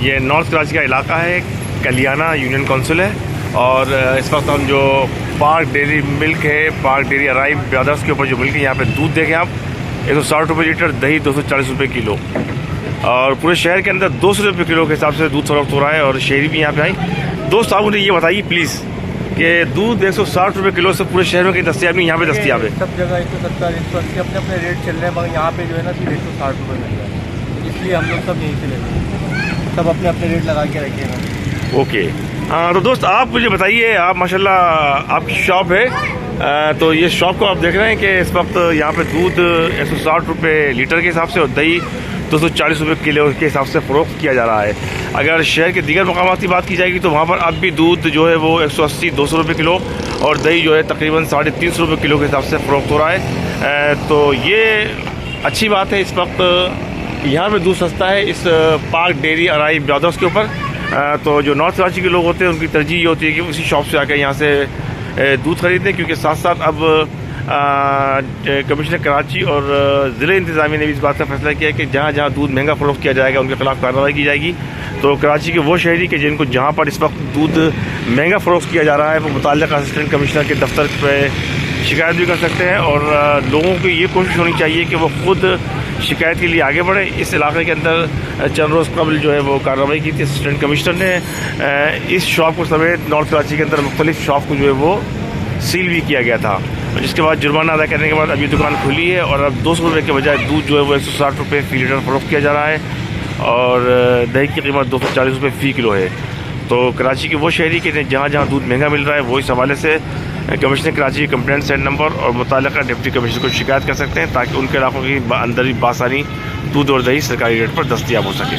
ये नॉर्थ कराची का इलाका है, कलियाना यूनियन काउंसिल है। और इस वक्त हम जो पार्क डेयरी मिल्क है, पार्क डेयरी अराइव ब्रदर्स के ऊपर जो मिल्क है, यहाँ पे दूध देखें आप 160 रुपये लीटर, दही 240 रुपये किलो। और पूरे शहर के अंदर 200 रुपये किलो के हिसाब से दूध फरोख्त हो रहा है। और शहरी भी यहाँ पे आई। दोस्त आप मुझे ये बताइए प्लीज़ कि दूध 160 रुपये किलो से पूरे शहर में कहीं दस्तियाब नहीं, यहाँ पे दस्तियाब है? सब जगह 170 180 अपने अपने रेट चल रहे हैं, मगर यहाँ पे जो है ना सिर्फ 160 रुपये मिल रहा है। इसलिए हम लोग सब यहीं से लेते हैं, सब अपने अपने रेट लगा के रखेगा। ओके। तो दोस्त आप मुझे बताइए, आप माशाल्लाह आपकी शॉप है, तो ये शॉप को आप देख रहे हैं कि इस वक्त यहाँ पे दूध 160 रुपये लीटर के हिसाब से और दही 240 रुपये किलो के हिसाब से फ़रोख्त किया जा रहा है। अगर शहर के दीगर मकामात की बात की जाएगी तो वहाँ पर अब भी दूध जो है वो 180-200 रुपये किलो और दही जो है तकरीबन 350 रुपये किलो के हिसाब से फ़रोख्त हो रहा है। तो ये अच्छी बात है। इस वक्त यहाँ पे दूध सस्ता है इस पार्क डेयरी अराइव ब्रदर्स के ऊपर। तो जो नॉर्थ कराची के लोग होते हैं उनकी तरजीह ये होती है कि उसी शॉप से आकर यहाँ से दूध ख़रीदें, क्योंकि साथ साथ अब कमिश्नर कराची और ज़िले इंतज़ामिया ने भी इस बात का फैसला किया है कि जहाँ जहाँ दूध महंगा फ़रोख्त किया जाएगा उनके खिलाफ कार्रवाई की जाएगी। तो कराची के वो शहरी के जिनको जहाँ पर इस वक्त दूध महंगा फ़रोख्त किया जा रहा है वो मुताल्लिक़ असिस्टेंट कमिश्नर के दफ्तर पर शिकायत भी कर सकते हैं। और लोगों की ये कोशिश होनी चाहिए कि वो खुद शिकायत के लिए आगे बढ़े। इस इलाके के अंदर चंद रोज़ कबल जो है वो कार्रवाई की थी असिस्टेंट कमिश्नर ने। इस शॉप को समेत नॉर्थ कराची के अंदर मुख्तलिफ शॉप को जो है वो सील भी किया गया था, जिसके बाद जुर्माना अदा करने के बाद अब ये दुकान खुली है। और अब 200 रुपये के बजाय दूध जो है वो 160 रुपये फ़ी लीटर फ़रोख्त किया जा रहा है और दही की कीमत 240 रुपये फ़ी किलो है। तो कराची के वो शहरी के जहाँ जहाँ दूध महंगा मिल रहा है वो इस हवाले से commissioner Karachi complaint send number और मुताल्लिक़ा डिप्टी कमिश्नर को शिकायत कर सकते हैं, ताकि उनके इलाकों की अंदर भी बासानी दूध और दही सरकारी रेट पर दस्तियाब हो सके।